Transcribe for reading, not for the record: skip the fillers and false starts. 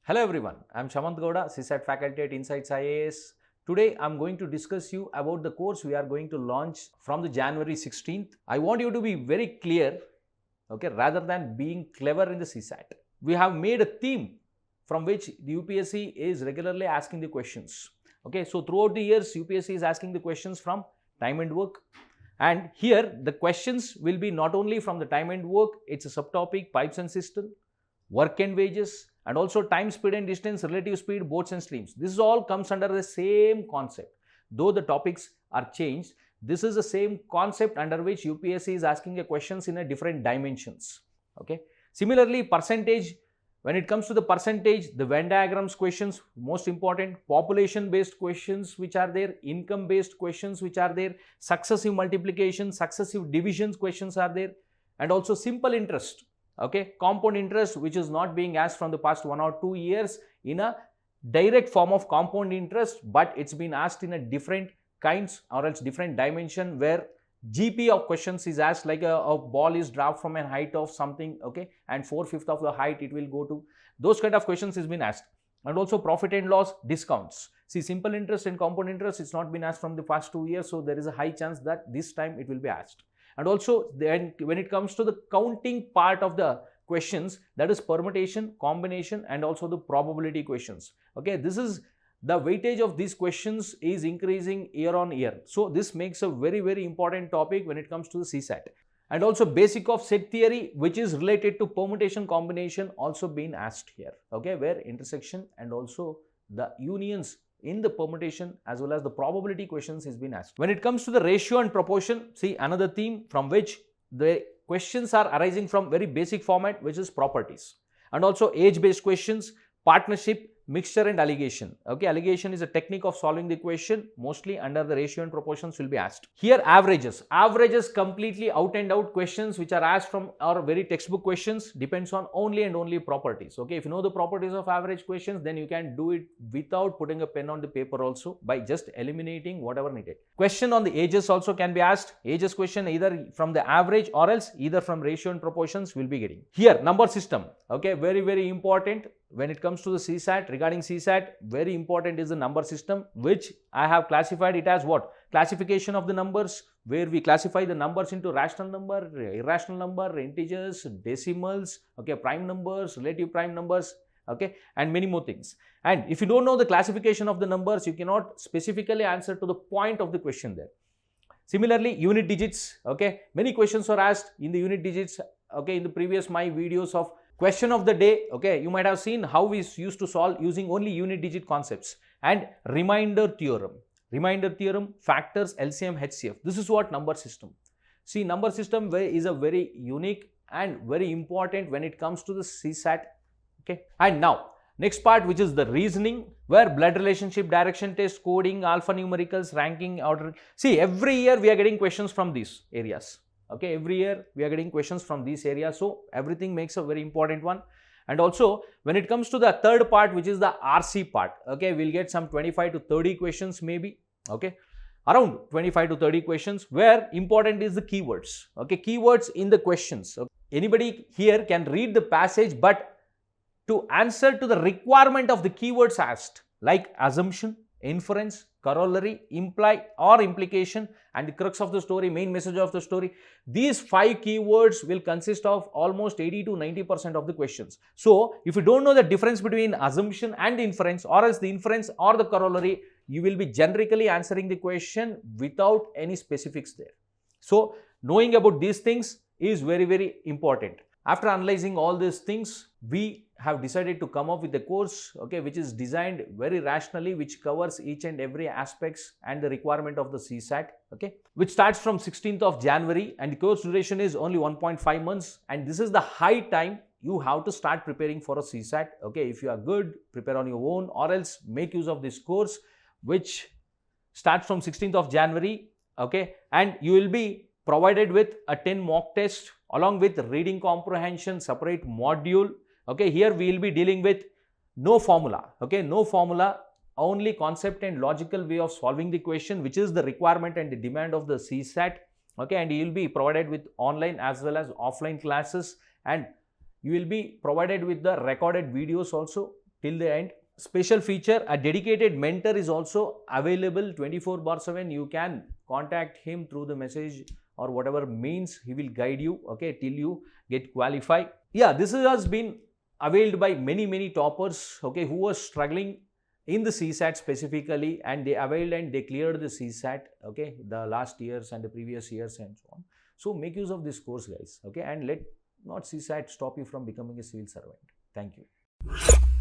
Hello everyone, I am Shamanth CSAT faculty at Insights IAS. Today I am going to discuss you about the course we are going to launch from the January 16th. I want you to be very clear, rather than being clever in the CSAT. We have made a theme from which the UPSC is regularly asking the questions. So throughout the years, UPSC is asking the questions from time and work. And here the questions will be not only from the time and work, it's a subtopic, pipes and system, work and wages, and also time, speed and distance, relative speed, boats and streams. This all comes under the same concept. Though the topics are changed, this is the same concept under which UPSC is asking the questions in a different dimensions. Similarly, percentage, when it comes to the percentage, the Venn diagrams questions, most important, population based questions which are there, income based questions which are there, successive multiplication, successive divisions questions are there, and also simple interest. Compound interest, which is not being asked from the past 1 or 2 years in a direct form of compound interest, but it's been asked in a different kinds or else different dimension where GP of questions is asked, like a ball is dropped from a height of something, and 4/5 of the height it will go to. Those kind of questions has been asked. And also profit and loss, discounts. See, simple interest and compound interest, it's not been asked from the past 2 years, so there is a high chance that this time it will be asked. And also then when it comes to the counting part of the questions, that is permutation, combination, and also the probability questions. This is the weightage of these questions is increasing year on year. So this makes a very, very important topic when it comes to the CSAT. And also basic of set theory, which is related to permutation, combination, also being asked here. Where intersection and also the unions in the permutation as well as the probability questions has been asked. When it comes to the ratio and proportion, see another theme from which the questions are arising from very basic format, which is properties. And also age based questions, partnership, mixture and allegation. Allegation is a technique of solving the question, mostly under the ratio and proportions will be asked. Here averages completely out and out questions which are asked from our very textbook questions, depends on only and only properties. If you know the properties of average questions, then you can do it without putting a pen on the paper also, by just eliminating whatever needed. Question on the ages also can be asked. Ages question either from the average or else either from ratio and proportions will be getting. Here number system, very, very important. When it comes to the CSAT, regarding CSAT, very important is the number system, which I have classified it as what? Classification of the numbers, where we classify the numbers into rational number, irrational number, integers, decimals, prime numbers, relative prime numbers, and many more things. And if you don't know the classification of the numbers, you cannot specifically answer to the point of the question there. Similarly, unit digits, many questions are asked in the unit digits, in the previous my videos of question of the day, you might have seen how we used to solve using only unit digit concepts. And remainder theorem, factors, LCM, HCF. This is what number system. See, number system is a very unique and very important when it comes to the CSAT. And now next part, which is the reasoning, where blood relationship, direction test, coding, alphanumericals, ranking, ordering. See, every year we are getting questions from these areas. Every year we are getting questions from these areas, so everything makes a very important one. And also when it comes to the third part, which is the RC part, we'll get some 25 to 30 questions maybe, around 25 to 30 questions, where important is the keywords, keywords in the questions. Anybody here can read the passage, but to answer to the requirement of the keywords asked, like assumption, inference, corollary, imply or implication, and the crux of the story, main message of the story, these 5 keywords will consist of almost 80 to 90% of the questions. So if you don't know the difference between assumption and inference, or else the inference or the corollary, you will be generically answering the question without any specifics there. So knowing about these things is very, very important. After analyzing all these things, we have decided to come up with a course, which is designed very rationally, which covers each and every aspects and the requirement of the CSAT, which starts from 16th of January, and the course duration is only 1.5 months. And this is the high time you have to start preparing for a CSAT. If you are good, prepare on your own, or else make use of this course, which starts from 16th of January, and you will be provided with a 10 mock test along with reading comprehension separate module. Here we will be dealing with no formula, no formula, only concept and logical way of solving the question, which is the requirement and the demand of the CSAT. And you will be provided with online as well as offline classes, and you will be provided with the recorded videos also till the end. Special feature, a dedicated mentor is also available 24/7. You can contact him through the message or whatever means. He will guide you, okay, till you get qualified. Yeah, this has been availed by many toppers, okay, who were struggling in the CSAT specifically, and they availed and they cleared the CSAT, okay, the last years and the previous years and so on. So make use of this course, guys, okay, and let not CSAT stop you from becoming a civil servant. Thank you.